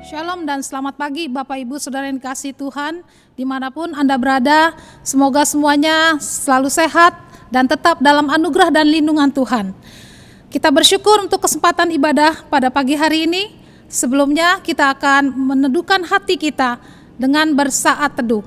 Shalom dan selamat pagi Bapak Ibu Saudara yang dikasihi Tuhan, dimanapun Anda berada, semoga semuanya selalu sehat dan tetap dalam anugerah dan lindungan Tuhan. Kita bersyukur untuk kesempatan ibadah pada pagi hari ini. Sebelumnya kita akan meneduhkan hati kita dengan bersaat teduh.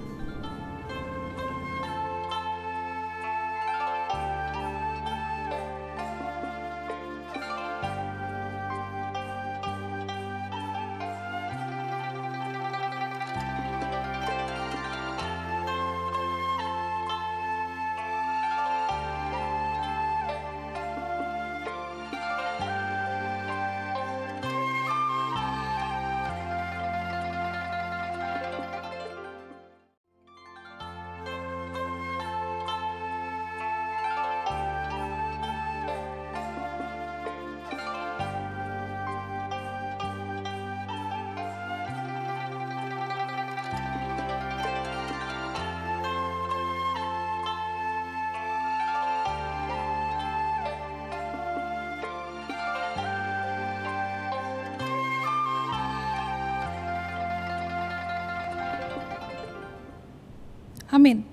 Amin.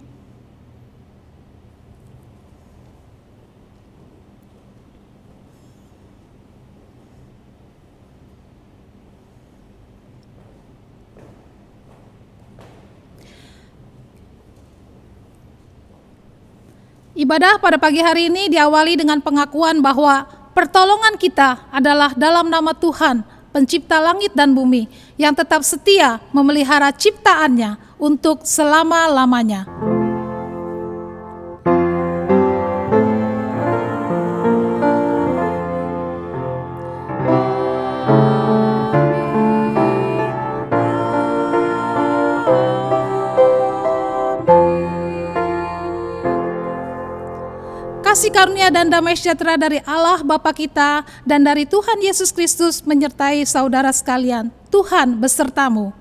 Ibadah pada pagi hari ini diawali dengan pengakuan bahwa pertolongan kita adalah dalam nama Tuhan, pencipta langit dan bumi, yang tetap setia memelihara ciptaannya untuk selama-lamanya. Kasih karunia dan damai sejahtera dari Allah Bapa kita dan dari Tuhan Yesus Kristus menyertai saudara sekalian. Tuhan besertamu.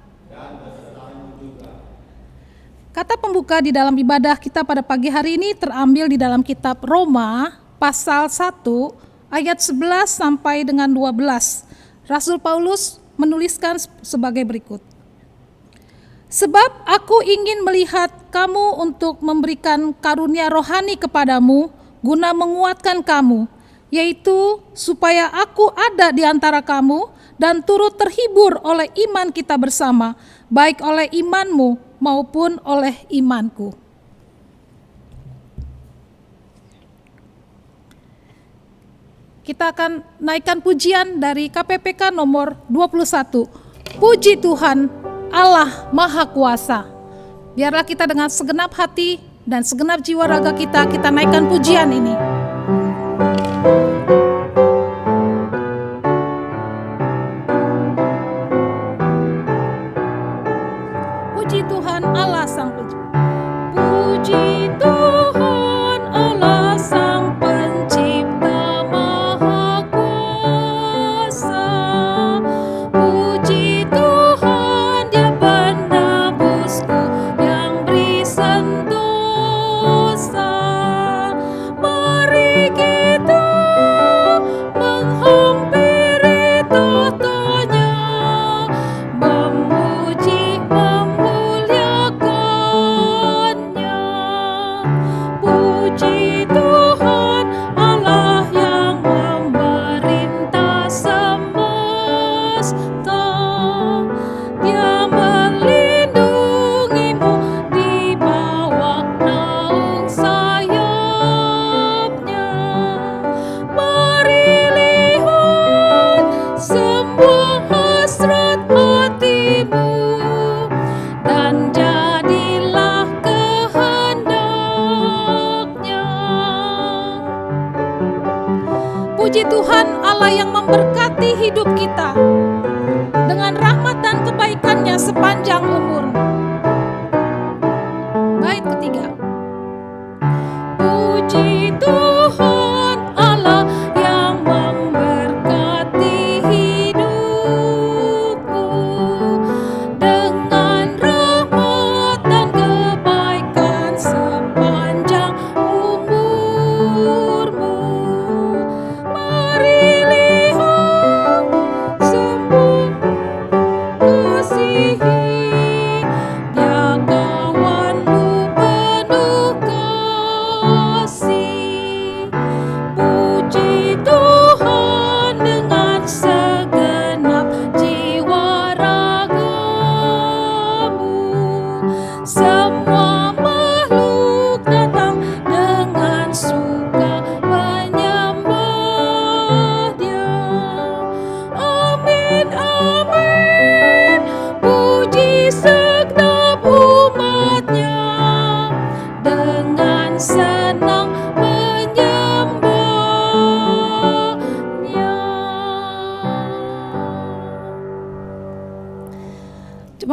Kata pembuka di dalam ibadah kita pada pagi hari ini terambil di dalam kitab Roma pasal 1 ayat 11 sampai dengan 12. Rasul Paulus menuliskan sebagai berikut. Sebab aku ingin melihat kamu untuk memberikan karunia rohani kepadamu guna menguatkan kamu, yaitu supaya aku ada di antara kamu dan turut terhibur oleh iman kita bersama, baik oleh imanmu maupun oleh imanku. Kita akan naikkan pujian dari KPPK nomor 21. Puji Tuhan Allah Maha Kuasa. Biarlah kita dengan segenap hati dan segenap jiwa raga kita naikkan pujian ini. Puji Tuhan Allah Sang Pencipta. Puji Tuhan Allah Sang Pencipta Maha Kuasa. Puji Tuhan Dia penebusku yang beri sentosa. Mari kita menghampiri tatanya, memuji memuliakannya. Puji Tuhan Allah yang memerintah semesta. Dia melindungimu di bawah naung sayapnya. Mari lihat semua hasrat hatimu dan jadilah kehendaknya. Puji Tuhan Allah yang memberkati hidup kita dengan rahmat dan kebaikannya sepanjang umur. Bait ketiga. Puji Tuhan Allah yang memberkati hidupmu dengan rahmat dan kebaikan sepanjang umurmu. Mari lihat semua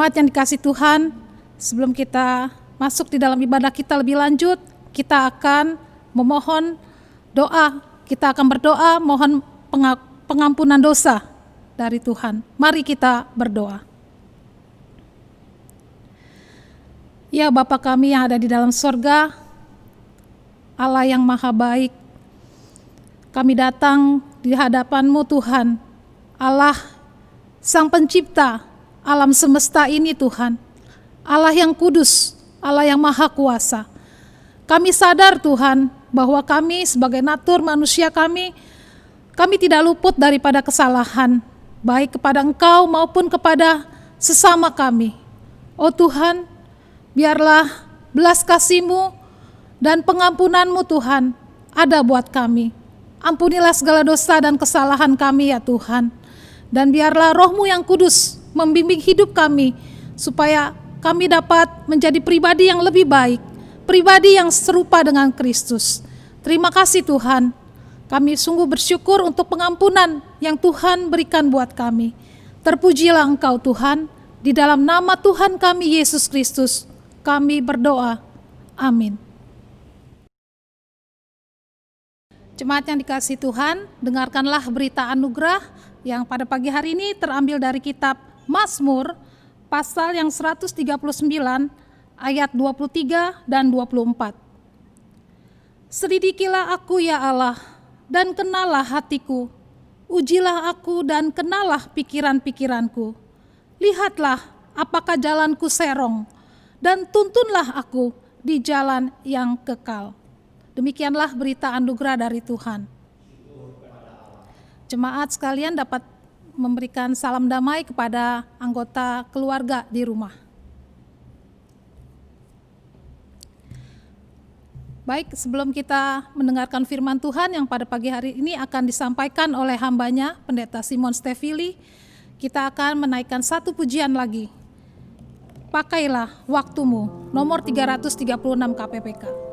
Jemaat yang dikasihi Tuhan, sebelum kita masuk di dalam ibadah kita lebih lanjut, kita akan memohon doa. Kita akan berdoa mohon pengampunan dosa dari Tuhan. Mari kita berdoa. Ya Bapa kami yang ada di dalam sorga, Allah yang maha baik, kami datang di hadapan-Mu Tuhan, Allah Sang Pencipta alam semesta ini Tuhan, Allah yang kudus, Allah yang maha kuasa. Kami sadar Tuhan bahwa kami sebagai natur manusia kami tidak luput daripada kesalahan, baik kepada Engkau maupun kepada sesama kami. Oh Tuhan, biarlah belas kasih-Mu dan pengampunan-Mu Tuhan ada buat kami. Ampunilah segala dosa dan kesalahan kami ya Tuhan. Dan biarlah Roh-Mu yang kudus membimbing hidup kami, supaya kami dapat menjadi pribadi yang lebih baik, pribadi yang serupa dengan Kristus. Terima kasih Tuhan, kami sungguh bersyukur untuk pengampunan yang Tuhan berikan buat kami. Terpujilah Engkau Tuhan, di dalam nama Tuhan kami Yesus Kristus, kami berdoa. Amin. Jemaat yang dikasihi Tuhan, dengarkanlah berita anugerah yang pada pagi hari ini terambil dari kitab Mazmur, pasal yang 139, ayat 23 dan 24. Selidikilah aku ya Allah, dan kenalah hatiku. Ujilah aku dan kenalah pikiran-pikiranku. Lihatlah apakah jalanku serong, dan tuntunlah aku di jalan yang kekal. Demikianlah berita anugerah dari Tuhan. Jemaat sekalian dapat memberikan salam damai kepada anggota keluarga di rumah. Baik, sebelum kita mendengarkan firman Tuhan yang pada pagi hari ini akan disampaikan oleh hambanya, Pendeta Simon Stevili, kita akan menaikkan satu pujian lagi. Pakailah waktumu, nomor 336 KPPK.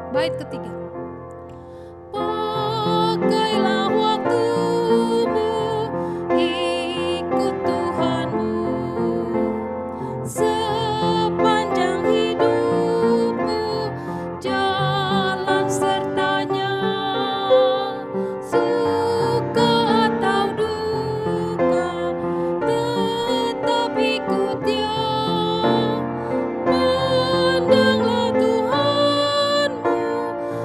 Bait ketiga. Pakailah waktumu, ikut Tuhanmu, sepanjang hidupmu, jalan sertanya, suka atau duka, tetap ikut Dia. Pandanglah Tuhanmu,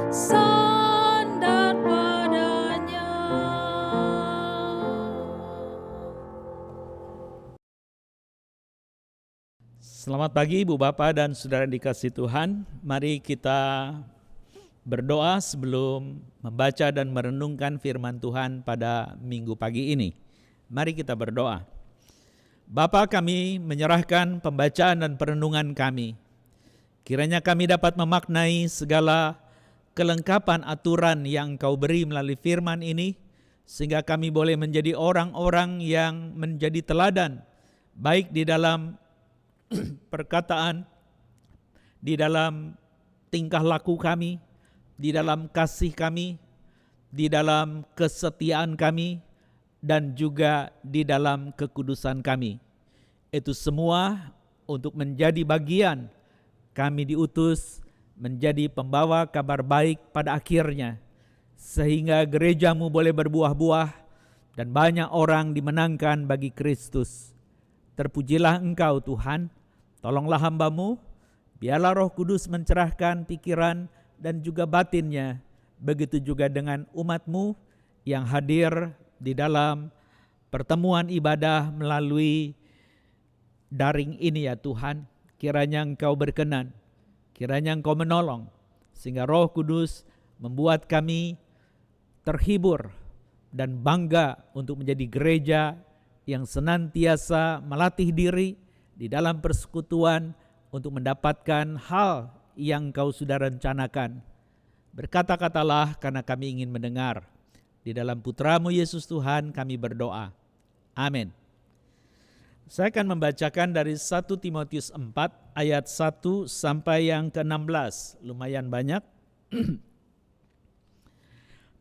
sandar padanya. Selamat pagi Ibu Bapak dan Saudara dikasihi Tuhan. Mari kita berdoa sebelum membaca dan merenungkan firman Tuhan pada minggu pagi ini. Mari kita berdoa. Bapa, kami menyerahkan pembacaan dan perenungan kami. Kiranya kami dapat memaknai segala kelengkapan aturan yang Kau beri melalui firman ini, sehingga kami boleh menjadi orang-orang yang menjadi teladan, baik di dalam perkataan, di dalam tingkah laku kami, di dalam kasih kami, di dalam kesetiaan kami, dan juga di dalam kekudusan kami. Itu semua untuk menjadi bagian kami diutus menjadi pembawa kabar baik pada akhirnya, sehingga gerejamu boleh berbuah-buah dan banyak orang dimenangkan bagi Kristus. Terpujilah Engkau Tuhan, tolonglah hamba-Mu, biarlah Roh Kudus mencerahkan pikiran dan juga batinnya, begitu juga dengan umat-Mu yang hadir di dalam pertemuan ibadah melalui daring ini ya Tuhan. Kiranya Engkau berkenan, kiranya Engkau menolong, sehingga Roh Kudus membuat kami terhibur dan bangga untuk menjadi gereja yang senantiasa melatih diri di dalam persekutuan untuk mendapatkan hal yang Engkau sudah rencanakan. Berkata-katalah karena kami ingin mendengar. Di dalam Putra-Mu Yesus Tuhan kami berdoa. Amin. Saya akan membacakan dari 1 Timotius 4 ayat 1 sampai yang ke-16. Lumayan banyak.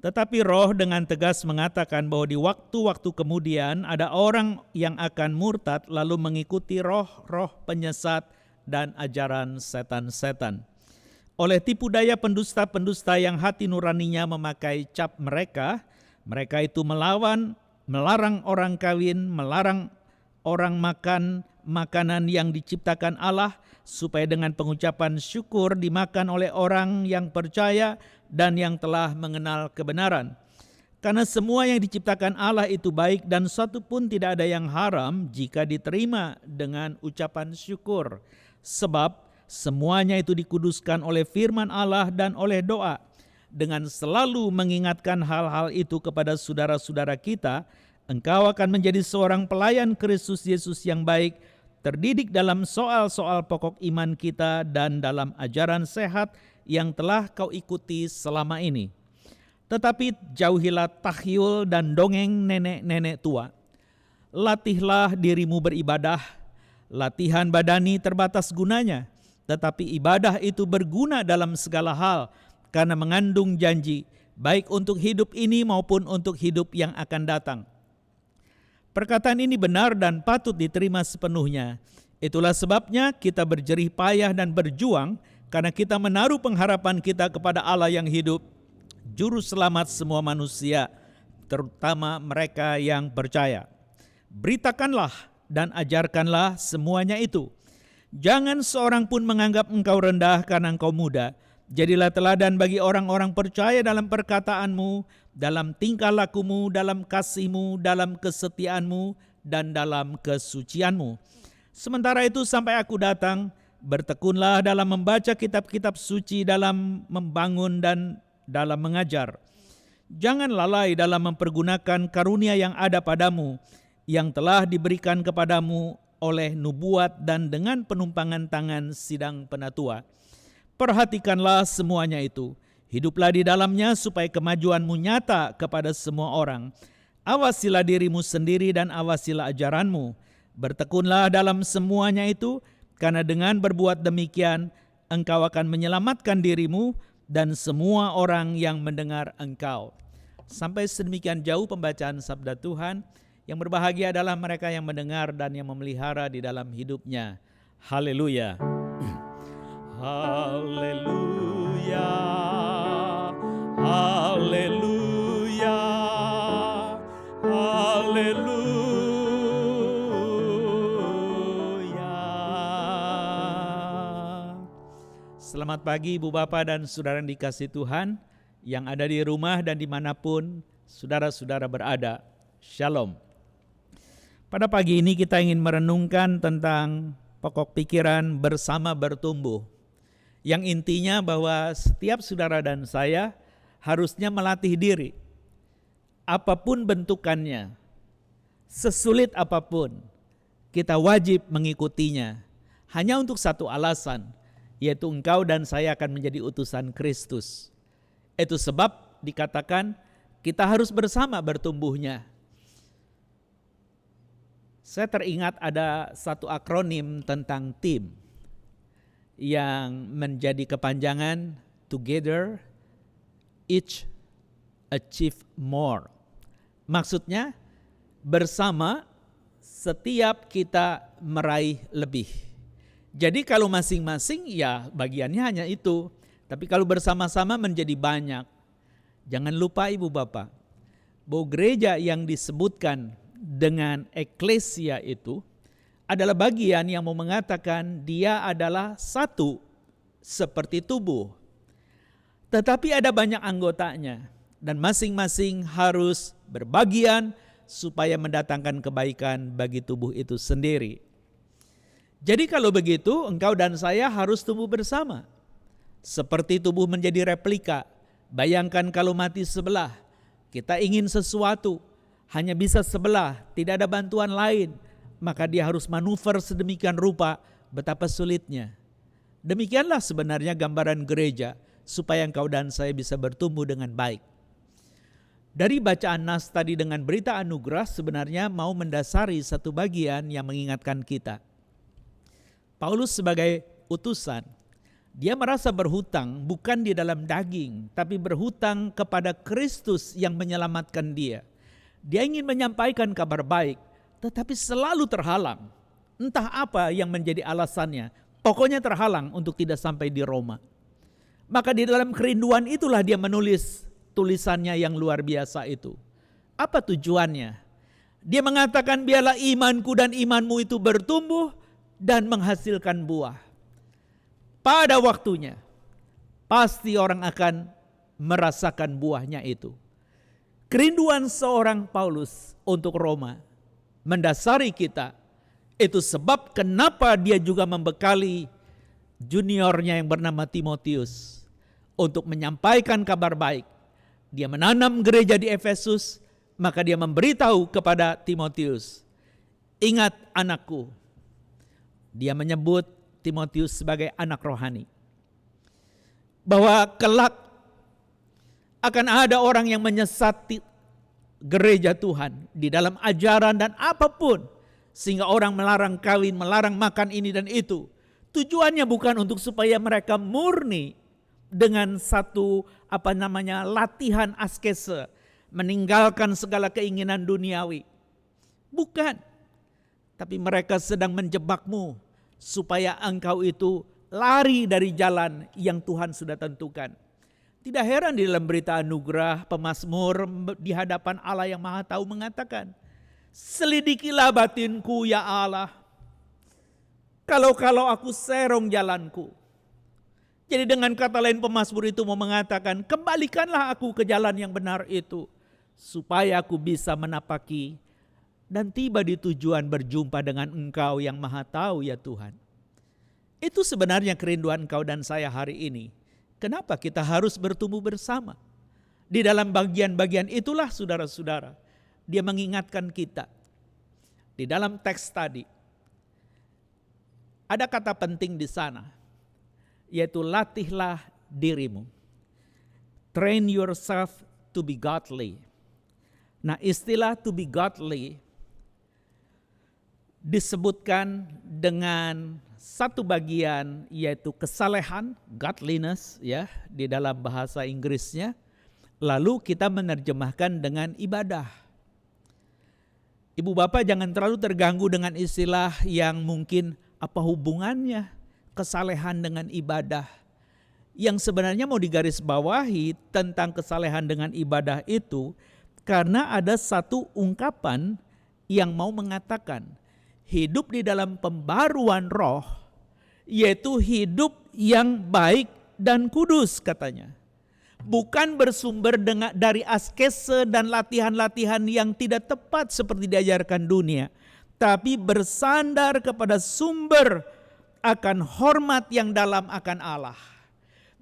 Tetapi Roh dengan tegas mengatakan bahwa di waktu-waktu kemudian ada orang yang akan murtad lalu mengikuti roh-roh penyesat dan ajaran setan-setan. Oleh tipu daya pendusta-pendusta yang hati nuraninya memakai cap mereka itu melarang orang kawin, melarang orang makan makanan yang diciptakan Allah, supaya dengan pengucapan syukur dimakan oleh orang yang percaya dan yang telah mengenal kebenaran. Karena semua yang diciptakan Allah itu baik dan satu pun tidak ada yang haram jika diterima dengan ucapan syukur. Sebab semuanya itu dikuduskan oleh firman Allah dan oleh doa. Dengan selalu mengingatkan hal-hal itu kepada saudara-saudara kita, engkau akan menjadi seorang pelayan Kristus Yesus yang baik, terdidik dalam soal-soal pokok iman kita dan dalam ajaran sehat yang telah kau ikuti selama ini. Tetapi jauhilah tahyul dan dongeng nenek-nenek tua. Latihlah dirimu beribadah. Latihan badani terbatas gunanya, tetapi ibadah itu berguna dalam segala hal, karena mengandung janji, baik untuk hidup ini maupun untuk hidup yang akan datang. Perkataan ini benar dan patut diterima sepenuhnya. Itulah sebabnya kita berjerih payah dan berjuang, karena kita menaruh pengharapan kita kepada Allah yang hidup, Juru Selamat semua manusia, terutama mereka yang percaya. Beritakanlah dan ajarkanlah semuanya itu. Jangan seorang pun menganggap engkau rendah karena engkau muda. Jadilah teladan bagi orang-orang percaya dalam perkataanmu, dalam tingkah lakumu, dalam kasihmu, dalam kesetiaanmu, dan dalam kesucianmu. Sementara itu sampai aku datang, bertekunlah dalam membaca kitab-kitab suci, dalam membangun dan dalam mengajar. Jangan lalai dalam mempergunakan karunia yang ada padamu, yang telah diberikan kepadamu oleh nubuat dan dengan penumpangan tangan sidang penatua. Perhatikanlah semuanya itu. Hiduplah di dalamnya supaya kemajuanmu nyata kepada semua orang. Awasilah dirimu sendiri dan awasilah ajaranmu. Bertekunlah dalam semuanya itu, karena dengan berbuat demikian, engkau akan menyelamatkan dirimu dan semua orang yang mendengar engkau. Sampai sedemikian jauh pembacaan sabda Tuhan. Yang berbahagia adalah mereka yang mendengar dan yang memelihara di dalam hidupnya. Haleluya. Haleluya. Haleluya. Haleluya. Selamat pagi Ibu Bapak dan saudara yang dikasihi Tuhan, yang ada di rumah dan dimanapun saudara-saudara berada. Shalom. Pada pagi ini kita ingin merenungkan tentang pokok pikiran bersama bertumbuh. Yang intinya bahwa setiap saudara dan saya harusnya melatih diri. Apapun bentukannya, sesulit apapun, kita wajib mengikutinya. Hanya untuk satu alasan, yaitu engkau dan saya akan menjadi utusan Kristus. Itu sebab dikatakan kita harus bersama bertumbuhnya. Saya teringat ada satu akronim tentang tim yang menjadi kepanjangan Together each achieve more. Maksudnya bersama setiap kita meraih lebih. Jadi kalau masing-masing ya bagiannya hanya itu. Tapi kalau bersama-sama menjadi banyak. Jangan lupa Ibu Bapak, bahwa gereja yang disebutkan dengan eklesia itu adalah bagian yang mau mengatakan dia adalah satu seperti tubuh. Tetapi ada banyak anggotanya dan masing-masing harus berbagian supaya mendatangkan kebaikan bagi tubuh itu sendiri. Jadi kalau begitu engkau dan saya harus tumbuh bersama. Seperti tubuh menjadi replika. Bayangkan kalau mati sebelah, kita ingin sesuatu, hanya bisa sebelah, tidak ada bantuan lain, maka dia harus manuver sedemikian rupa, betapa sulitnya. Demikianlah sebenarnya gambaran gereja, supaya engkau dan saya bisa bertumbuh dengan baik. Dari bacaan nas tadi dengan berita anugerah sebenarnya mau mendasari satu bagian yang mengingatkan kita. Paulus sebagai utusan, dia merasa berhutang bukan di dalam daging, tapi berhutang kepada Kristus yang menyelamatkan dia. Dia ingin menyampaikan kabar baik, tetapi selalu terhalang. Entah apa yang menjadi alasannya, pokoknya terhalang untuk tidak sampai di Roma. Maka di dalam kerinduan itulah dia menulis tulisannya yang luar biasa itu. Apa tujuannya? Dia mengatakan biarlah imanku dan imanmu itu bertumbuh dan menghasilkan buah. Pada waktunya, pasti orang akan merasakan buahnya itu. Kerinduan seorang Paulus untuk Roma mendasari kita. Itu sebab kenapa dia juga membekali juniornya yang bernama Timotius untuk menyampaikan kabar baik. Dia menanam gereja di Efesus, maka dia memberitahu kepada Timotius, ingat anakku. Dia menyebut Timotius sebagai anak rohani. Bahwa kelak akan ada orang yang menyesati gereja Tuhan di dalam ajaran dan apapun. Sehingga orang melarang kawin, melarang makan ini dan itu. Tujuannya bukan untuk supaya mereka murni dengan satu latihan askese. Meninggalkan segala keinginan duniawi. Bukan. Tapi mereka sedang menjebakmu supaya engkau itu lari dari jalan yang Tuhan sudah tentukan. Tidak heran di dalam berita anugerah pemazmur di hadapan Allah yang Maha Tahu mengatakan, selidikilah batinku ya Allah, kalau aku serong jalanku. Jadi dengan kata lain pemazmur itu mau mengatakan, kembalikanlah aku ke jalan yang benar itu, supaya aku bisa menapaki dan tiba di tujuan berjumpa dengan Engkau yang Maha Tahu ya Tuhan. Itu sebenarnya kerinduan Engkau dan saya hari ini. Kenapa kita harus bertumbuh bersama? Di dalam bagian-bagian itulah saudara-saudara, dia mengingatkan kita. Di dalam teks tadi, ada kata penting di sana, yaitu latihlah dirimu. Train yourself to be godly. Nah, istilah to be godly disebutkan dengan satu bagian yaitu kesalehan, godliness ya di dalam bahasa Inggrisnya. Lalu kita menerjemahkan dengan ibadah. Ibu bapak jangan terlalu terganggu dengan istilah yang mungkin apa hubungannya kesalehan dengan ibadah. Yang sebenarnya mau digarisbawahi tentang kesalehan dengan ibadah itu karena ada satu ungkapan yang mau mengatakan hidup di dalam pembaruan roh, yaitu hidup yang baik dan kudus katanya. Bukan bersumber dari askese dan latihan-latihan yang tidak tepat seperti diajarkan dunia. Tapi bersandar kepada sumber akan hormat yang dalam akan Allah.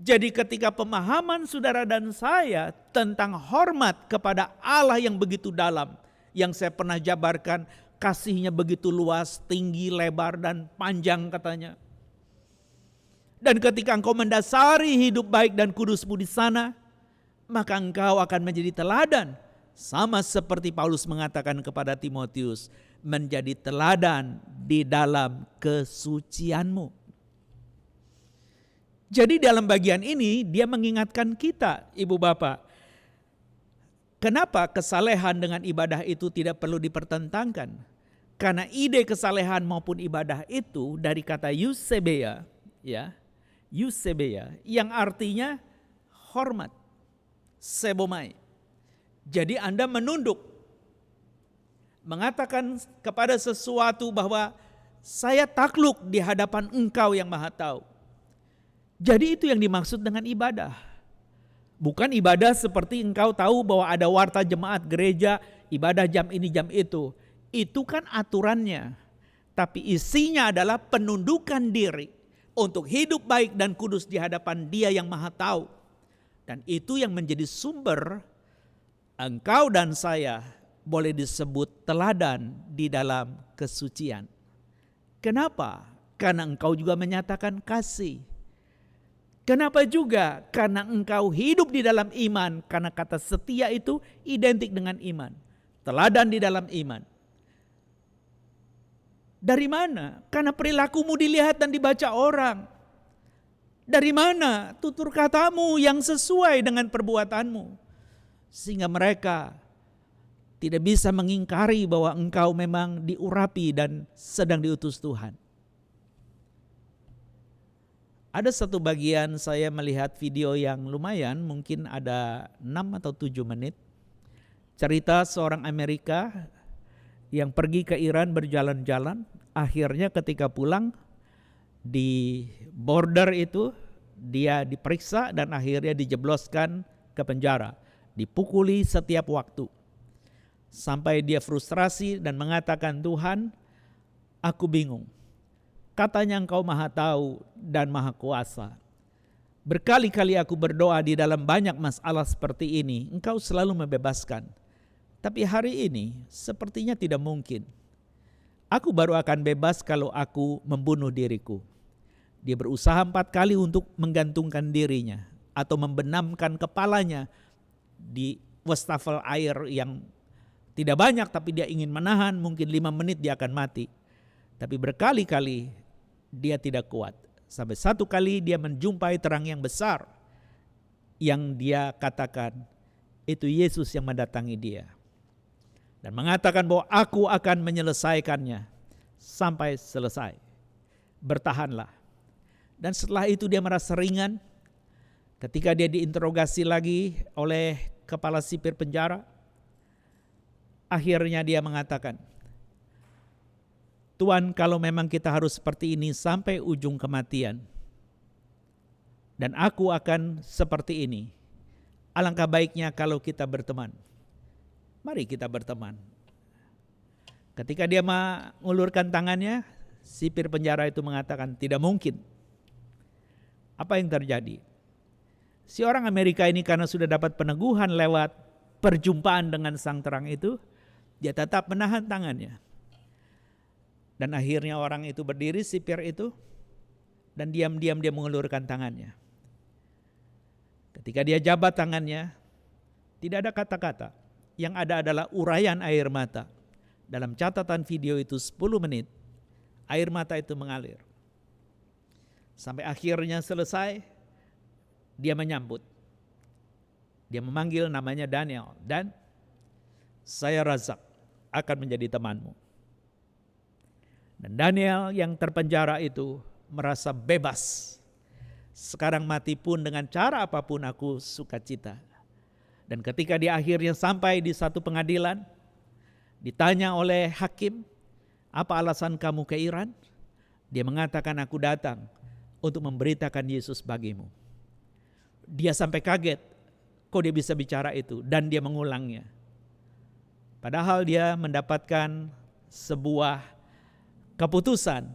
Jadi ketika pemahaman saudara dan saya tentang hormat kepada Allah yang begitu dalam, yang saya pernah jabarkan, kasihnya begitu luas, tinggi, lebar, dan panjang katanya. Dan ketika engkau mendasari hidup baik dan kudusmu di sana, maka engkau akan menjadi teladan. Sama seperti Paulus mengatakan kepada Timotius, menjadi teladan di dalam kesucianmu. Jadi dalam bagian ini dia mengingatkan kita, Ibu Bapak, kenapa kesalehan dengan ibadah itu tidak perlu dipertentangkan? Karena ide kesalehan maupun ibadah itu dari kata eusebeia, ya, eusebeia, yang artinya hormat, sebomai. Jadi Anda menunduk, mengatakan kepada sesuatu bahwa saya takluk di hadapan Engkau yang Maha Tahu. Jadi itu yang dimaksud dengan ibadah. Bukan ibadah seperti engkau tahu bahwa ada warta jemaat gereja, ibadah jam ini jam itu. Itu kan aturannya. Tapi isinya adalah penundukan diri untuk hidup baik dan kudus di hadapan Dia yang Maha Tahu. Dan itu yang menjadi sumber engkau dan saya boleh disebut teladan di dalam kesucian. Kenapa? Karena engkau juga menyatakan kasih. Kenapa juga? Karena engkau hidup di dalam iman. Karena kata setia itu identik dengan iman. Teladan di dalam iman. Dari mana? Karena perilakumu dilihat dan dibaca orang. Dari mana? Tutur katamu yang sesuai dengan perbuatanmu. Sehingga mereka tidak bisa mengingkari bahwa engkau memang diurapi dan sedang diutus Tuhan. Ada satu bagian saya melihat video yang lumayan, mungkin ada 6 atau 7 menit. Cerita seorang Amerika yang pergi ke Iran berjalan-jalan, akhirnya ketika pulang di border itu dia diperiksa dan akhirnya dijebloskan ke penjara, dipukuli setiap waktu. Sampai dia frustrasi dan mengatakan, Tuhan, aku bingung. Katanya engkau Maha Tahu dan Maha Kuasa. Berkali-kali aku berdoa di dalam banyak masalah seperti ini, engkau selalu membebaskan. Tapi hari ini sepertinya tidak mungkin. Aku baru akan bebas kalau aku membunuh diriku. Dia berusaha 4 kali untuk menggantungkan dirinya atau membenamkan kepalanya di wastafel air yang tidak banyak, tapi dia ingin menahan, mungkin 5 menit dia akan mati. Tapi berkali-kali dia tidak kuat. Sampai satu kali dia menjumpai terang yang besar yang dia katakan itu Yesus yang mendatangi dia. Dan mengatakan bahwa aku akan menyelesaikannya sampai selesai. Bertahanlah. Dan setelah itu dia merasa ringan. Ketika dia diinterogasi lagi oleh kepala sipir penjara, akhirnya dia mengatakan, Tuhan, kalau memang kita harus seperti ini sampai ujung kematian, dan aku akan seperti ini, alangkah baiknya kalau kita berteman. Mari kita berteman. Ketika dia mengulurkan tangannya, sipir penjara itu mengatakan, tidak mungkin. Apa yang terjadi? Si orang Amerika ini karena sudah dapat peneguhan lewat perjumpaan dengan sang terang itu, dia tetap menahan tangannya. Dan akhirnya orang itu berdiri, sipir itu, dan diam-diam dia mengulurkan tangannya. Ketika dia jabat tangannya, tidak ada kata-kata. Yang ada adalah uraian air mata. Dalam catatan video itu 10 menit, air mata itu mengalir. Sampai akhirnya selesai, dia menyambut. Dia memanggil namanya Daniel. Dan saya Razak akan menjadi temanmu. Dan Daniel yang terpenjara itu merasa bebas. Sekarang mati pun dengan cara apapun aku sukacita. Dan ketika dia akhirnya sampai di satu pengadilan, ditanya oleh hakim, apa alasan kamu ke Iran? Dia mengatakan, aku datang untuk memberitakan Yesus bagimu. Dia sampai kaget, kok dia bisa bicara itu, dan dia mengulangnya. Padahal dia mendapatkan sebuah keputusan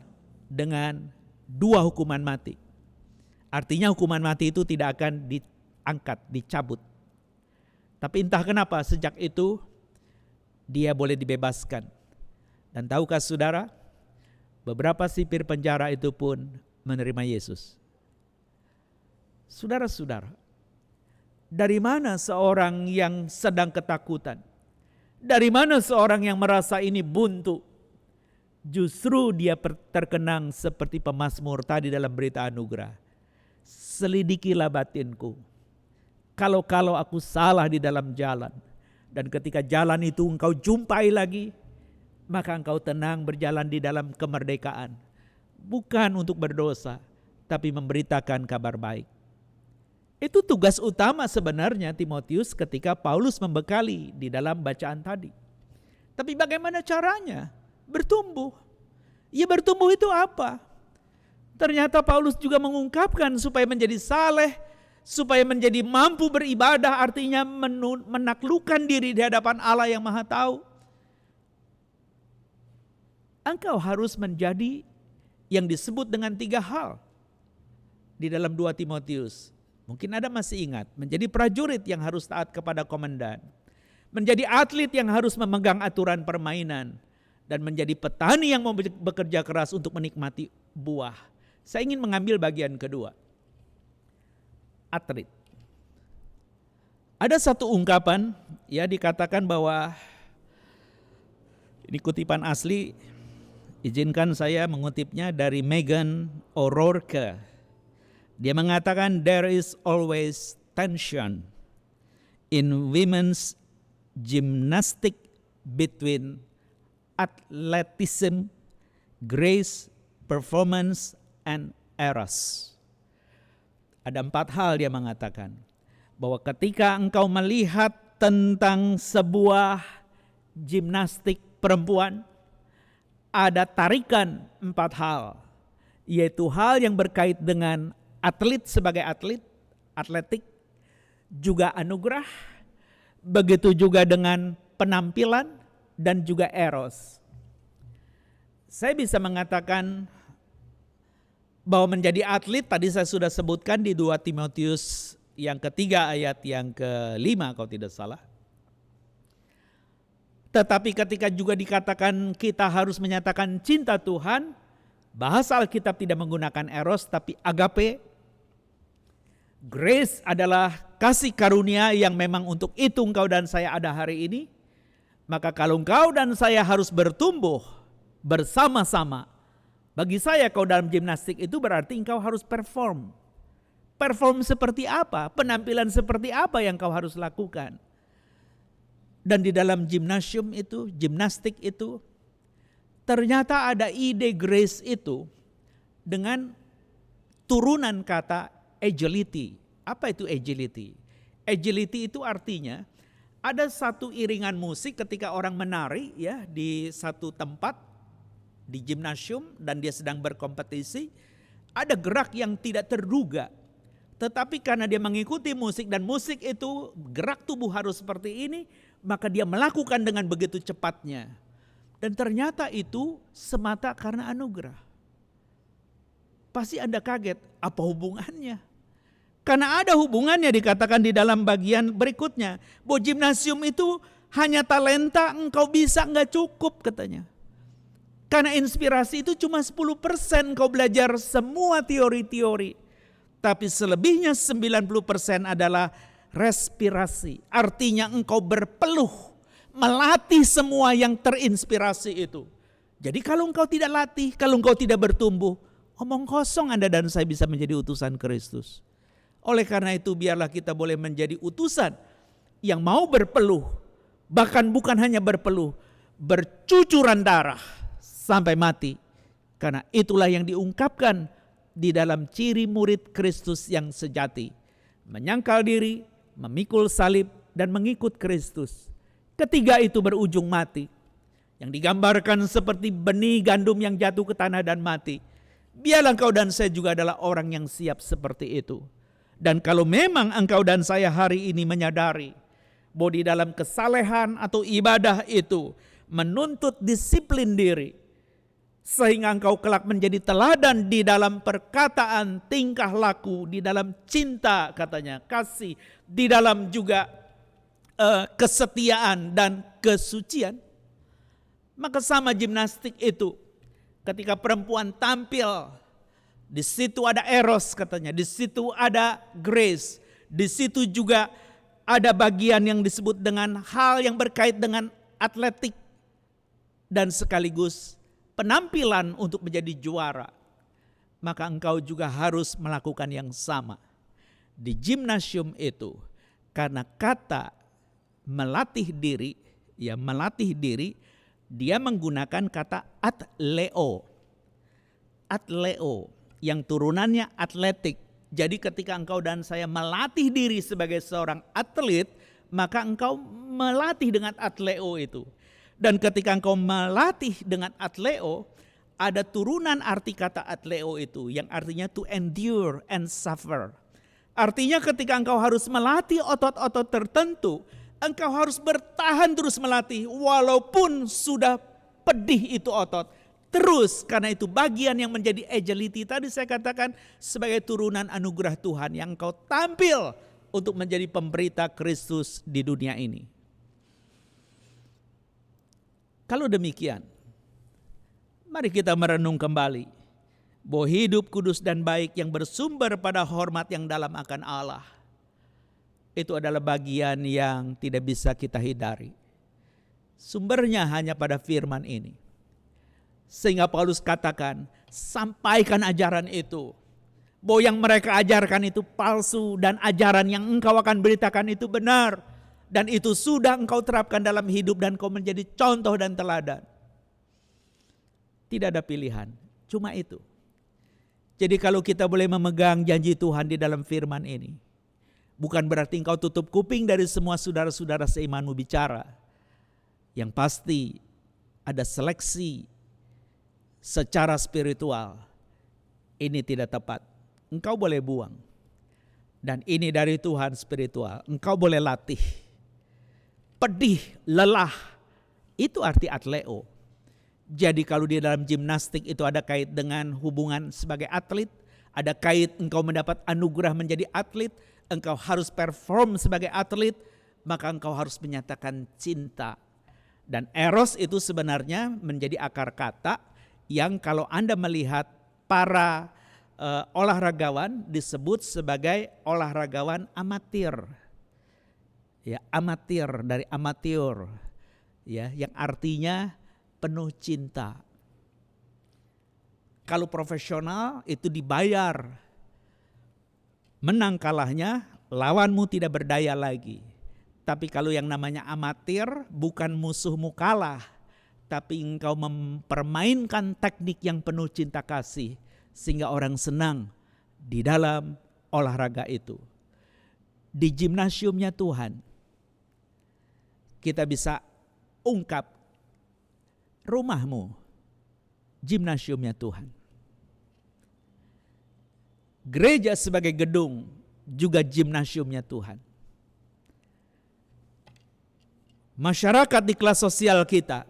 dengan 2 hukuman mati. Artinya hukuman mati itu tidak akan diangkat, dicabut. Tapi entah kenapa sejak itu dia boleh dibebaskan. Dan tahukah saudara, beberapa sipir penjara itu pun menerima Yesus. Saudara-saudara, dari mana seorang yang sedang ketakutan? Dari mana seorang yang merasa ini buntu? Justru dia terkenang seperti pemazmur tadi dalam berita anugerah. selidikilah batinku. Kalau aku salah di dalam jalan, dan ketika jalan itu engkau jumpai lagi, maka engkau tenang berjalan di dalam kemerdekaan. Bukan untuk berdosa, tapi memberitakan kabar baik. Itu tugas utama sebenarnya Timotius ketika Paulus membekali di dalam bacaan tadi. Tapi bagaimana caranya? Bertumbuh. Ya bertumbuh itu apa? Ternyata Paulus juga mengungkapkan supaya menjadi saleh, supaya menjadi mampu beribadah, artinya menaklukkan diri di hadapan Allah yang Maha Tahu. Engkau harus menjadi yang disebut dengan 3 hal di dalam 2 Timotius. Mungkin Anda masih ingat, menjadi prajurit yang harus taat kepada komandan, menjadi atlet yang harus memegang aturan permainan, dan menjadi petani yang mau bekerja keras untuk menikmati buah. Saya ingin mengambil bagian kedua. Atlet. Ada satu ungkapan, ya dikatakan bahwa, ini kutipan asli, izinkan saya mengutipnya dari Megan O'Rourke. Dia mengatakan, there is always tension in women's gymnastic between athleticism, grace, performance, and eros. Ada 4 hal dia mengatakan, bahwa ketika engkau melihat tentang sebuah gimnastik perempuan, ada tarikan 4 hal, yaitu hal yang berkait dengan atlet sebagai atlet, atletik, juga anugerah, begitu juga dengan penampilan, dan juga eros. Saya bisa mengatakan bahwa menjadi atlet, tadi saya sudah sebutkan di 2 Timotius yang ketiga ayat yang ke-5 kalau tidak salah. Tetapi ketika juga dikatakan kita harus menyatakan cinta Tuhan, bahasa Alkitab tidak menggunakan eros tapi agape. Grace adalah kasih karunia yang memang untuk itu engkau dan saya ada hari ini. Maka kalau engkau dan saya harus bertumbuh bersama-sama, bagi saya kau dalam gimnastik itu berarti engkau harus perform. Perform seperti apa? Penampilan seperti apa yang kau harus lakukan? Dan di dalam gimnasium itu, gimnastik itu, ternyata ada ide grace itu dengan turunan kata agility. Apa itu agility? Agility itu artinya ada satu iringan musik ketika orang menari ya di satu tempat di gimnasium dan dia sedang berkompetisi, ada gerak yang tidak terduga. Tetapi karena dia mengikuti musik dan musik itu gerak tubuh harus seperti ini, maka dia melakukan dengan begitu cepatnya. Dan ternyata itu semata karena anugerah. Pasti Anda kaget, apa hubungannya? Karena ada hubungannya dikatakan di dalam bagian berikutnya. Bahwa gimnasium itu hanya talenta, engkau bisa enggak cukup katanya. Karena inspirasi itu cuma 10% kau belajar semua teori-teori. Tapi selebihnya 90% adalah respirasi. Artinya engkau berpeluh, melatih semua yang terinspirasi itu. Jadi kalau engkau tidak latih, kalau engkau tidak bertumbuh, omong kosong Anda dan saya bisa menjadi utusan Kristus. Oleh karena itu biarlah kita boleh menjadi utusan yang mau berpeluh. Bahkan bukan hanya berpeluh, bercucuran darah sampai mati. Karena itulah yang diungkapkan di dalam ciri murid Kristus yang sejati. Menyangkal diri, memikul salib, dan mengikut Kristus. Ketiga itu berujung mati. Yang digambarkan seperti benih gandum yang jatuh ke tanah dan mati. Biarlah engkau dan saya juga adalah orang yang siap seperti itu. Dan kalau memang engkau dan saya hari ini menyadari bahwa di dalam kesalehan atau ibadah itu menuntut disiplin diri, sehingga engkau kelak menjadi teladan di dalam perkataan, tingkah laku, di dalam cinta katanya, kasih, di dalam juga kesetiaan dan kesucian. Maka sama gimnastik itu, ketika perempuan tampil, di situ ada eros katanya, di situ ada grace, di situ juga ada bagian yang disebut dengan hal yang berkait dengan atletik dan sekaligus penampilan untuk menjadi juara. maka engkau juga harus melakukan yang sama. Di gimnasium itu, karena kata melatih diri, dia menggunakan kata atleo. Atleo yang turunannya atletik. Jadi ketika engkau dan saya melatih diri sebagai seorang atlet, maka engkau melatih dengan atleo itu. Dan ketika engkau melatih dengan atleo, ada turunan arti kata atleo itu yang artinya to endure and suffer. Artinya ketika engkau harus melatih otot-otot tertentu, engkau harus bertahan terus melatih walaupun sudah pedih itu otot. Terus karena itu bagian yang menjadi agility tadi saya katakan sebagai turunan anugerah Tuhan yang engkau tampil untuk menjadi pemberita Kristus di dunia ini. Kalau demikian, mari kita merenung kembali bahwa hidup kudus dan baik yang bersumber pada hormat yang dalam akan Allah, itu adalah bagian yang tidak bisa kita hindari. Sumbernya hanya pada firman ini. Sehingga Paulus katakan, sampaikan ajaran itu. Bahwa yang mereka ajarkan itu palsu dan ajaran yang engkau akan beritakan itu benar. Dan itu sudah engkau terapkan dalam hidup dan kau menjadi contoh dan teladan. Tidak ada pilihan, cuma itu. Jadi kalau kita boleh memegang janji Tuhan di dalam firman ini, bukan berarti engkau tutup kuping dari semua saudara-saudara seimanmu bicara. Yang pasti ada seleksi secara spiritual. Ini tidak tepat. Engkau boleh buang. Dan ini dari Tuhan spiritual. Engkau boleh latih. Pedih, lelah. Itu arti atleo. Jadi kalau di dalam gimnastik itu ada kait dengan hubungan sebagai atlet, ada kait engkau mendapat anugerah menjadi atlet, engkau harus perform sebagai atlet, maka engkau harus menyatakan cinta. Dan eros itu sebenarnya menjadi akar kata yang kalau Anda melihat para olahragawan disebut sebagai olahragawan amatir. Ya, amatir dari amatir. Ya, yang artinya penuh cinta. Kalau profesional itu dibayar. Menang kalahnya lawanmu tidak berdaya lagi. Tapi kalau yang namanya amatir bukan musuhmu kalah. Tapi engkau mempermainkan teknik yang penuh cinta kasih. Sehingga orang senang di dalam olahraga itu. Di gimnasiumnya Tuhan. Kita bisa ungkap rumahmu, gimnasiumnya Tuhan. Gereja sebagai gedung juga gimnasiumnya Tuhan. Masyarakat di kelas sosial kita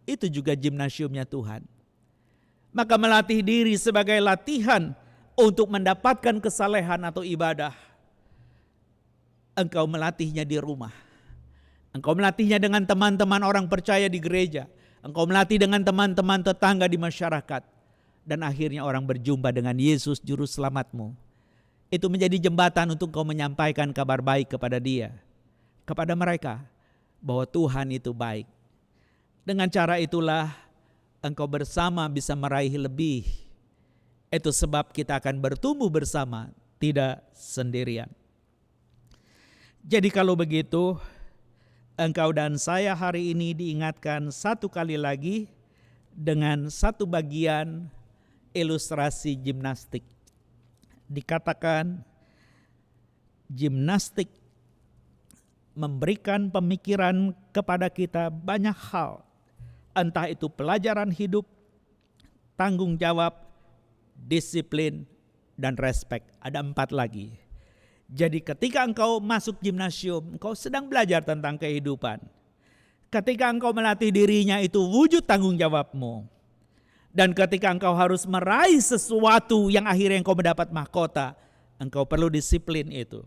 itu juga gimnasiumnya Tuhan. Maka melatih diri sebagai latihan untuk mendapatkan kesalehan atau ibadah. Engkau melatihnya di rumah. Engkau melatihnya dengan teman-teman orang percaya di gereja. Engkau melatih dengan teman-teman tetangga di masyarakat. Dan akhirnya orang berjumpa dengan Yesus Juru Selamatmu. Itu menjadi jembatan untuk kau menyampaikan kabar baik kepada dia. Kepada mereka. Bahwa Tuhan itu baik. Dengan cara itulah engkau bersama bisa meraih lebih. Itu sebab kita akan bertumbuh bersama. Tidak sendirian. Jadi kalau begitu, engkau dan saya hari ini diingatkan satu kali lagi dengan satu bagian ilustrasi gimnastik. Dikatakan gimnastik memberikan pemikiran kepada kita banyak hal. Entah itu pelajaran hidup, tanggung jawab, disiplin, dan respek. Ada 4 lagi. Jadi ketika engkau masuk gimnasium, engkau sedang belajar tentang kehidupan. Ketika engkau melatih dirinya itu wujud tanggung jawabmu. Dan ketika engkau harus meraih sesuatu yang akhirnya engkau mendapat mahkota, engkau perlu disiplin itu.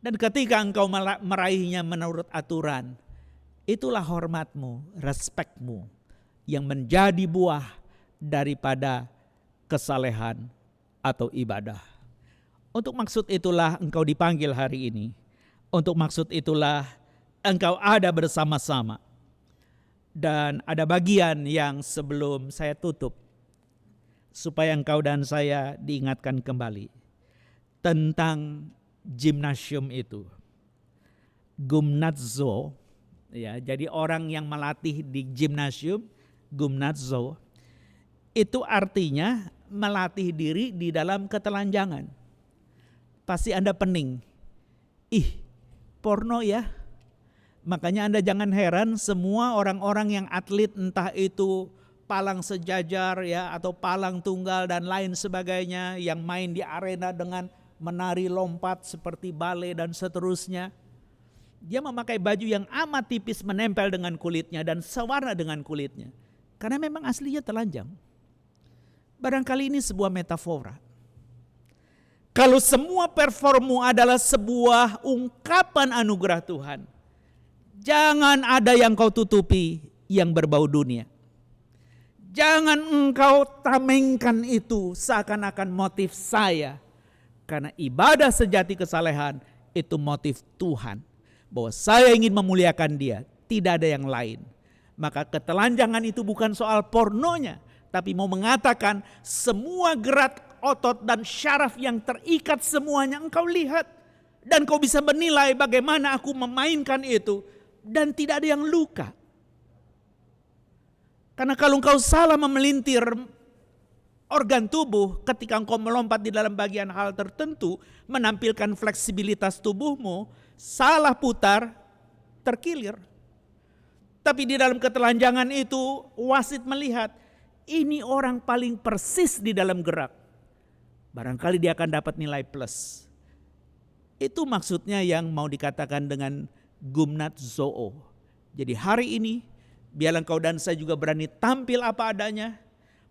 Dan ketika engkau meraihnya menurut aturan, itulah hormatmu, respekmu yang menjadi buah daripada kesalehan atau ibadah. Untuk maksud itulah engkau dipanggil hari ini. Untuk maksud itulah engkau ada bersama-sama. Dan ada bagian yang sebelum saya tutup. supaya engkau dan saya diingatkan kembali tentang gimnasium itu. Gymnazo, ya, jadi orang yang melatih di gimnasium, gymnazo, itu artinya melatih diri di dalam ketelanjangan. Pasti Anda pening. Porno ya. Makanya Anda jangan heran semua orang-orang yang atlet, entah itu palang sejajar ya atau palang tunggal dan lain sebagainya, yang main di arena dengan menari lompat seperti bale dan seterusnya. Dia memakai baju yang amat tipis menempel dengan kulitnya dan sewarna dengan kulitnya. Karena memang aslinya telanjang. Barangkali ini sebuah metafora. Kalau semua performu adalah sebuah ungkapan anugerah Tuhan, jangan ada yang kau tutupi yang berbau dunia. Jangan engkau tamengkan itu seakan-akan motif saya. Karena ibadah sejati kesalehan itu motif Tuhan. Bahwa saya ingin memuliakan Dia, tidak ada yang lain. Maka ketelanjangan itu bukan soal pornonya, tapi mau mengatakan semua gerak otot dan syaraf yang terikat semuanya engkau lihat. Dan kau bisa menilai bagaimana aku memainkan itu. Dan tidak ada yang luka. Karena kalau engkau salah memelintir organ tubuh ketika engkau melompat di dalam bagian hal tertentu, menampilkan fleksibilitas tubuhmu, salah putar, terkilir. Tapi di dalam ketelanjangan itu wasit melihat, ini orang paling persis di dalam gerak. Barangkali dia akan dapat nilai plus. Itu maksudnya yang mau dikatakan dengan gymnazo. Jadi hari ini, biarlah engkau dan saya juga berani tampil apa adanya.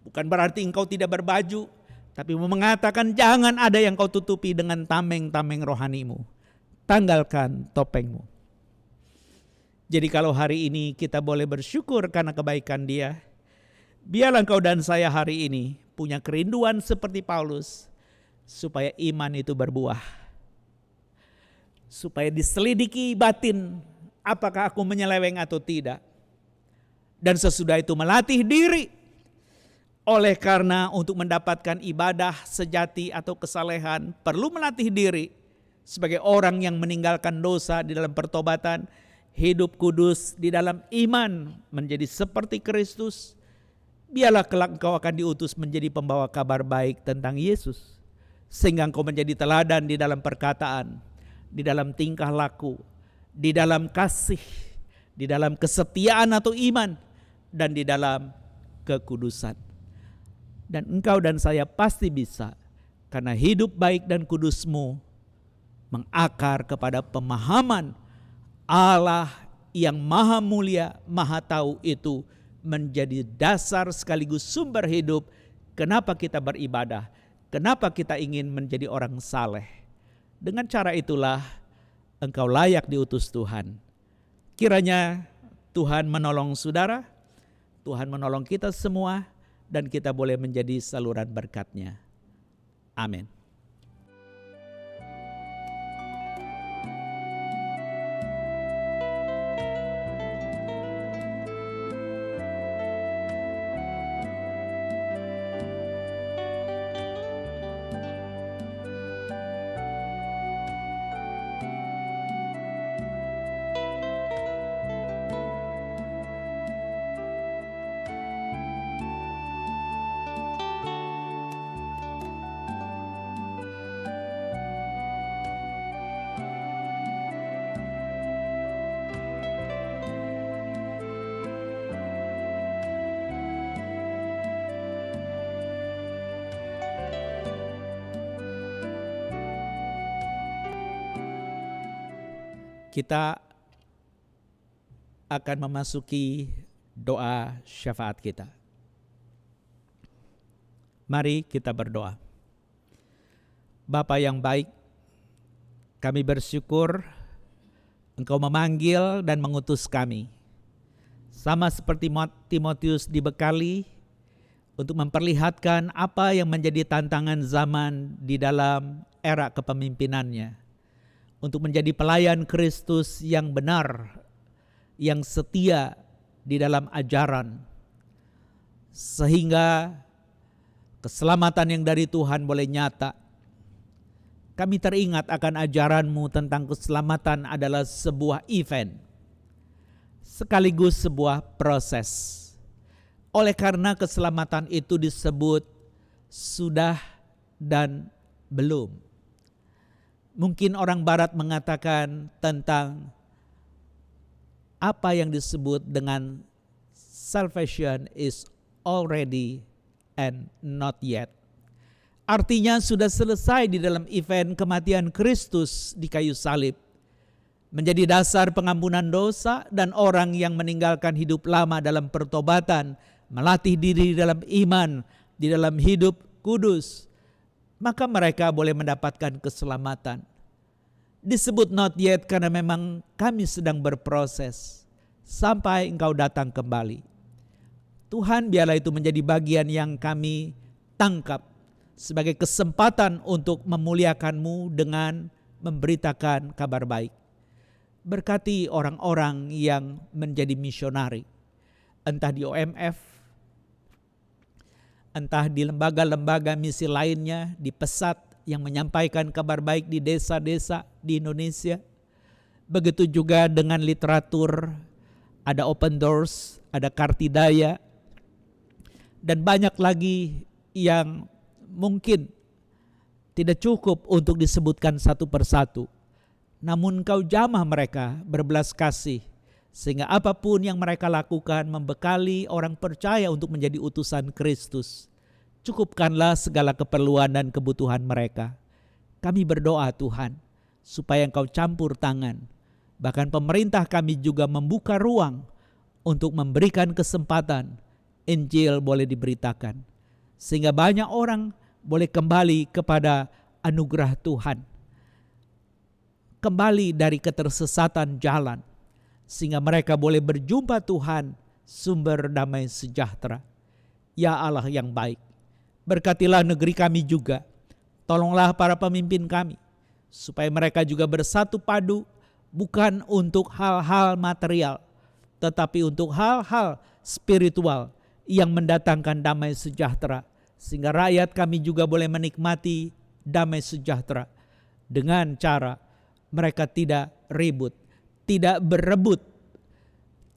Bukan berarti engkau tidak berbaju, tapi mengatakan jangan ada yang kau tutupi dengan tameng-tameng rohanimu. Tanggalkan topengmu. Jadi kalau hari ini kita boleh bersyukur karena kebaikan Dia, biarlah engkau dan saya hari ini punya kerinduan seperti Paulus, supaya iman itu berbuah. Supaya diselidiki batin, apakah aku menyeleweng atau tidak. Dan sesudah itu melatih diri. Oleh karena untuk mendapatkan ibadah sejati atau kesalehan, perlu melatih diri sebagai orang yang meninggalkan dosa di dalam pertobatan, hidup kudus di dalam iman, menjadi seperti Kristus. Biarlah kelak engkau akan diutus menjadi pembawa kabar baik tentang Yesus. Sehingga engkau menjadi teladan di dalam perkataan, di dalam tingkah laku, di dalam kasih, di dalam kesetiaan atau iman, dan di dalam kekudusan. Dan engkau dan saya pasti bisa, karena hidup baik dan kudusmu mengakar kepada pemahaman Allah yang maha mulia, maha tahu itu menjadi dasar sekaligus sumber hidup. Kenapa kita beribadah? Kenapa kita ingin menjadi orang saleh? Dengan cara itulah engkau layak diutus Tuhan. Kiranya Tuhan menolong saudara, Tuhan menolong kita semua, dan kita boleh menjadi saluran berkat-Nya. Amin. Kita akan memasuki doa syafaat kita. Mari kita berdoa. Bapa yang baik, kami bersyukur Engkau memanggil dan mengutus kami. Sama seperti Timotius dibekali untuk memperlihatkan apa yang menjadi tantangan zaman di dalam era kepemimpinannya. Untuk menjadi pelayan Kristus yang benar, yang setia di dalam ajaran. Sehingga keselamatan yang dari Tuhan boleh nyata. Kami teringat akan ajaran-Mu tentang keselamatan adalah sebuah event, sekaligus sebuah proses. Oleh karena keselamatan itu disebut sudah dan belum. Mungkin orang barat mengatakan tentang apa yang disebut dengan salvation is already and not yet. Artinya sudah selesai di dalam event kematian Kristus di kayu salib. Menjadi dasar pengampunan dosa dan orang yang meninggalkan hidup lama dalam pertobatan, melatih diri dalam iman, di dalam hidup kudus, maka mereka boleh mendapatkan keselamatan. Disebut not yet karena memang kami sedang berproses sampai Engkau datang kembali. Tuhan, biarlah itu menjadi bagian yang kami tangkap sebagai kesempatan untuk memuliakan-Mu dengan memberitakan kabar baik. Berkati orang-orang yang menjadi misionari, entah di OMF, entah di lembaga-lembaga misi lainnya, di pesat yang menyampaikan kabar baik di desa-desa di Indonesia. Begitu juga dengan literatur, ada Open Doors, ada Kartidaya, dan banyak lagi yang mungkin tidak cukup untuk disebutkan satu persatu. Namun Engkau jamah mereka berbelas kasih, sehingga apapun yang mereka lakukan membekali orang percaya untuk menjadi utusan Kristus. Cukupkanlah segala keperluan dan kebutuhan mereka. Kami berdoa Tuhan, supaya Engkau campur tangan. Bahkan pemerintah kami juga membuka ruang untuk memberikan kesempatan Injil boleh diberitakan, sehingga banyak orang boleh kembali kepada anugerah Tuhan, kembali dari ketersesatan jalan, sehingga mereka boleh berjumpa Tuhan, sumber damai sejahtera. Ya Allah yang baik, berkatilah negeri kami juga. Tolonglah para pemimpin kami, supaya mereka juga bersatu padu, bukan untuk hal-hal material, tetapi untuk hal-hal spiritual yang mendatangkan damai sejahtera, sehingga rakyat kami juga boleh menikmati damai sejahtera dengan cara mereka tidak ribut, tidak berebut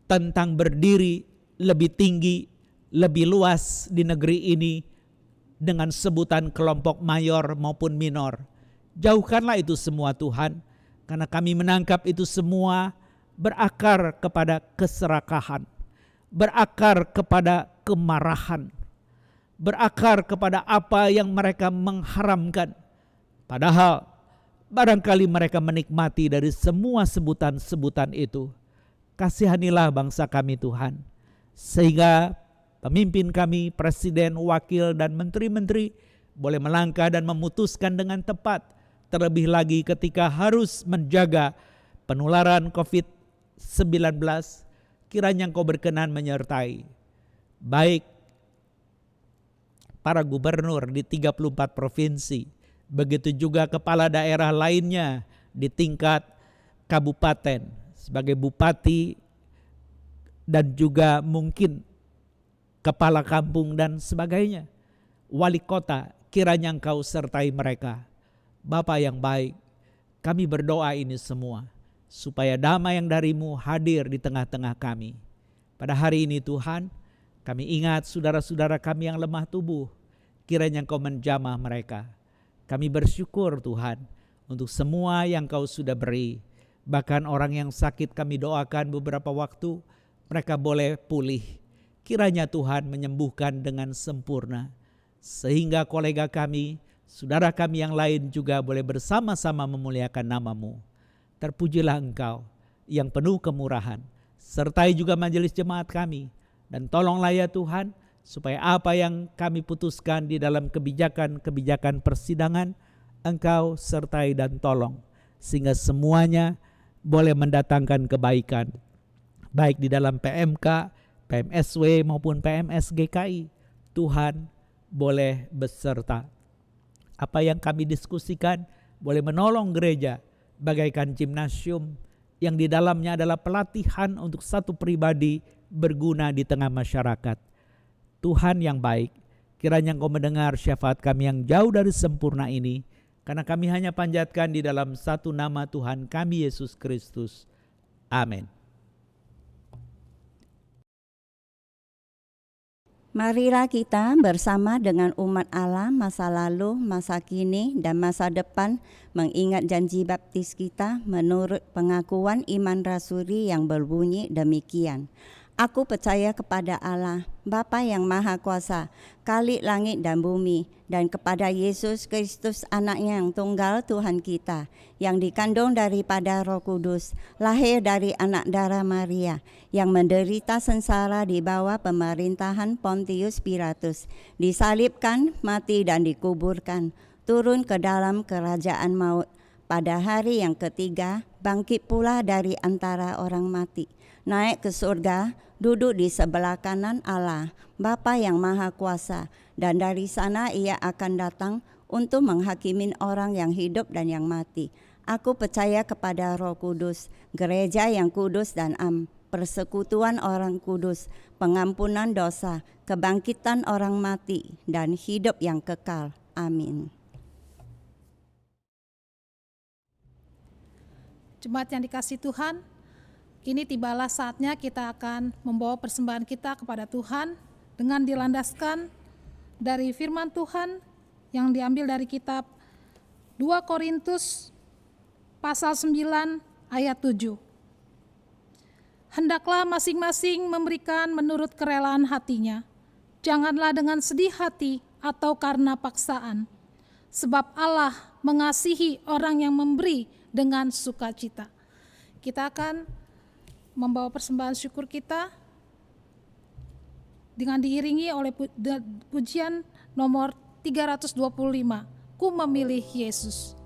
tentang berdiri lebih tinggi, lebih luas di negeri ini dengan sebutan kelompok mayor maupun minor. Jauhkanlah itu semua Tuhan, karena kami menangkap itu semua berakar kepada keserakahan, berakar kepada kemarahan, berakar kepada apa yang mereka mengharamkan. Padahal barangkali mereka menikmati dari semua sebutan-sebutan itu. Kasihanilah bangsa kami Tuhan, sehingga pemimpin kami, presiden, wakil, dan menteri-menteri boleh melangkah dan memutuskan dengan tepat, terlebih lagi ketika harus menjaga penularan COVID-19. Kiranya Engkau berkenan menyertai baik para gubernur di 34 provinsi, begitu juga kepala daerah lainnya di tingkat kabupaten, sebagai bupati dan juga mungkin kepala kampung dan sebagainya, wali kota. Kiranya Engkau sertai mereka. Bapa yang baik, kami berdoa ini semua supaya damai yang dari-Mu hadir di tengah-tengah kami. Pada hari ini Tuhan, kami ingat saudara-saudara kami yang lemah tubuh. Kiranya Engkau menjamah mereka. Kami bersyukur Tuhan untuk semua yang Kau sudah beri. Bahkan orang yang sakit kami doakan beberapa waktu, mereka boleh pulih. Kiranya Tuhan menyembuhkan dengan sempurna, sehingga kolega kami, saudara kami yang lain juga boleh bersama-sama memuliakan nama-Mu. Terpujilah Engkau yang penuh kemurahan, sertai juga majelis jemaat kami. Dan tolonglah ya Tuhan, supaya apa yang kami putuskan di dalam kebijakan-kebijakan persidangan, Engkau sertai dan tolong, sehingga semuanya boleh mendatangkan kebaikan, baik di dalam PMK, PMSW maupun PMSGKI. Tuhan boleh beserta. Apa yang kami diskusikan boleh menolong gereja bagaikan gimnasium yang di dalamnya adalah pelatihan untuk satu pribadi berguna di tengah masyarakat. Tuhan yang baik, Kiranya Engkau mendengar syafaat kami yang jauh dari sempurna ini, karena kami hanya panjatkan di dalam satu nama Tuhan kami, Yesus Kristus. Amin. Marilah kita bersama dengan umat Allah masa lalu, masa kini, dan masa depan mengingat janji baptis kita menurut pengakuan iman rasuli yang berbunyi demikian. Aku percaya kepada Allah, Bapa yang Maha Kuasa, Khalik langit dan bumi, dan kepada Yesus Kristus anaknya yang tunggal Tuhan kita, yang dikandung daripada Roh Kudus, lahir dari anak darah Maria, yang menderita sengsara di bawah pemerintahan Pontius Pilatus, disalibkan, mati dan dikuburkan, turun ke dalam kerajaan maut, pada hari yang ketiga bangkit pula dari antara orang mati, naik ke surga, duduk di sebelah kanan Allah, Bapa yang Maha Kuasa, dan dari sana ia akan datang untuk menghakimi orang yang hidup dan yang mati. Aku percaya kepada Roh Kudus, gereja yang kudus dan persekutuan orang kudus, pengampunan dosa, kebangkitan orang mati, dan hidup yang kekal. Amin. Jemaat yang dikasihi Tuhan, kini tibalah saatnya kita akan membawa persembahan kita kepada Tuhan dengan dilandaskan dari firman Tuhan yang diambil dari kitab 2 Korintus pasal 9 ayat 7. Hendaklah masing-masing memberikan menurut kerelaan hatinya. Janganlah dengan sedih hati atau karena paksaan. Sebab Allah mengasihi orang yang memberi dengan sukacita. Kita akan membawa persembahan syukur kita dengan diiringi oleh pujian nomor 325. Ku memilih Yesus.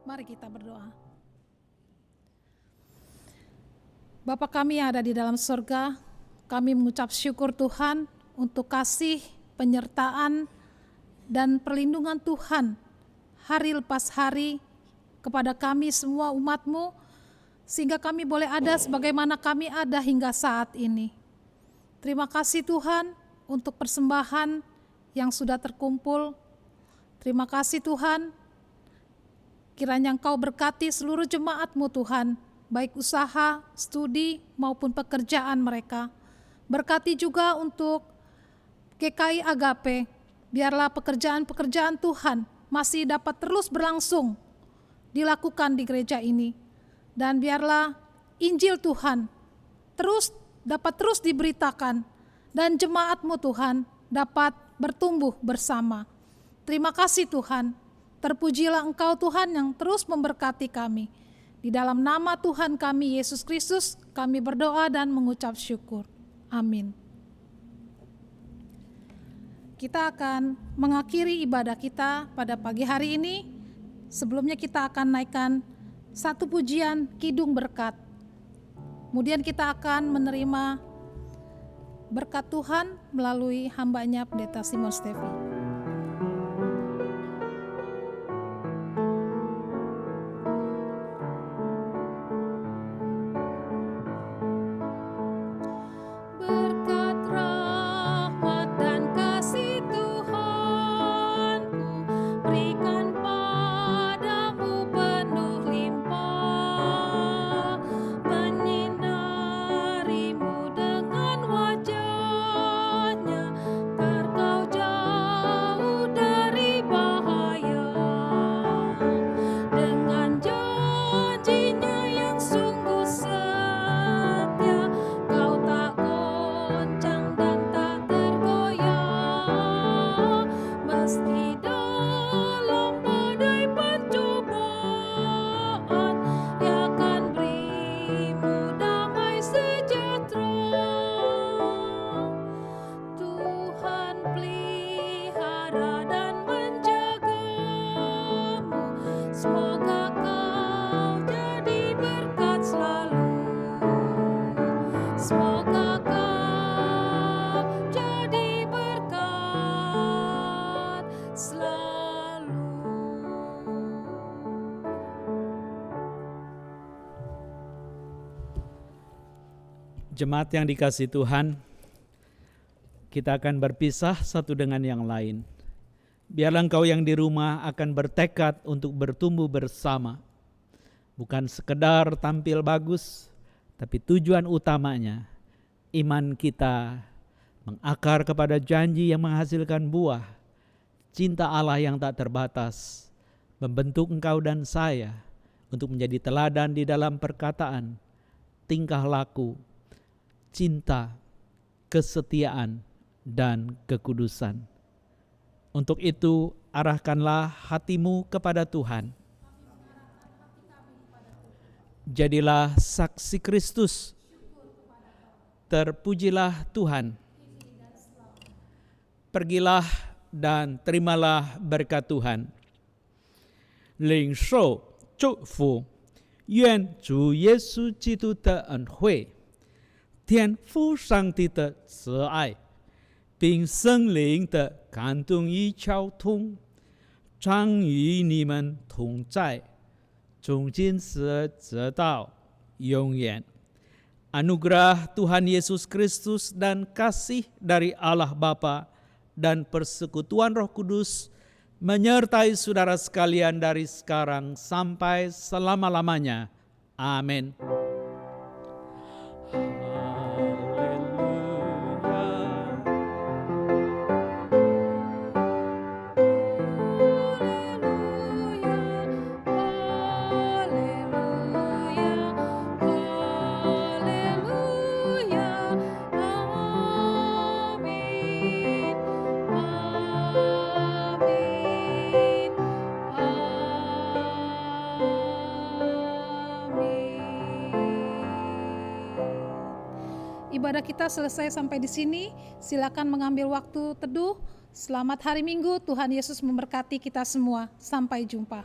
Mari kita berdoa. Bapa kami yang ada di dalam surga, kami mengucap syukur Tuhan untuk kasih, penyertaan, dan perlindungan Tuhan hari lepas hari kepada kami semua umat-Mu, sehingga kami boleh ada sebagaimana kami ada hingga saat ini. Terima kasih Tuhan untuk persembahan yang sudah terkumpul. Terima kasih Tuhan, kiranya Engkau berkati seluruh jemaat-Mu Tuhan, baik usaha, studi, maupun pekerjaan mereka. Berkati juga untuk GKI Agape, biarlah pekerjaan-pekerjaan Tuhan masih dapat terus berlangsung dilakukan di gereja ini. Dan biarlah Injil Tuhan dapat terus diberitakan, dan jemaat-Mu Tuhan dapat bertumbuh bersama. Terima kasih Tuhan. Terpujilah Engkau Tuhan yang terus memberkati kami. Di dalam nama Tuhan kami Yesus Kristus, kami berdoa dan mengucap syukur. Amin. Kita akan mengakhiri ibadah kita pada pagi hari ini. Sebelumnya kita akan naikkan satu pujian Kidung Berkat. Kemudian kita akan menerima berkat Tuhan melalui hambanya Pendeta Simon Stevi. Jemaat yang dikasihi Tuhan, kita akan berpisah satu dengan yang lain. Biarlah engkau yang di rumah akan bertekad untuk bertumbuh bersama. Bukan sekedar tampil bagus, tapi tujuan utamanya iman kita mengakar kepada janji yang menghasilkan buah. Cinta Allah yang tak terbatas membentuk engkau dan saya untuk menjadi teladan di dalam perkataan, tingkah laku, cinta, kesetiaan, dan kekudusan. Untuk itu, arahkanlah hatimu kepada Tuhan. Jadilah saksi Kristus. Terpujilah Tuhan. Pergilah dan terimalah berkat Tuhan. 领受祝福，愿主耶稣基督的恩惠，天父上帝的慈爱，并圣灵的感动与交通，常与你们同在，从今时直到永远。Anugerah Tuhan Yesus Kristus dan kasih dari Allah Bapa dan persekutuan Roh Kudus menyertai saudara sekalian dari sekarang sampai selama-lamanya. Amin. Ibadah kita selesai sampai di sini. Silakan mengambil waktu teduh. Selamat hari Minggu. Tuhan Yesus memberkati kita semua. Sampai jumpa.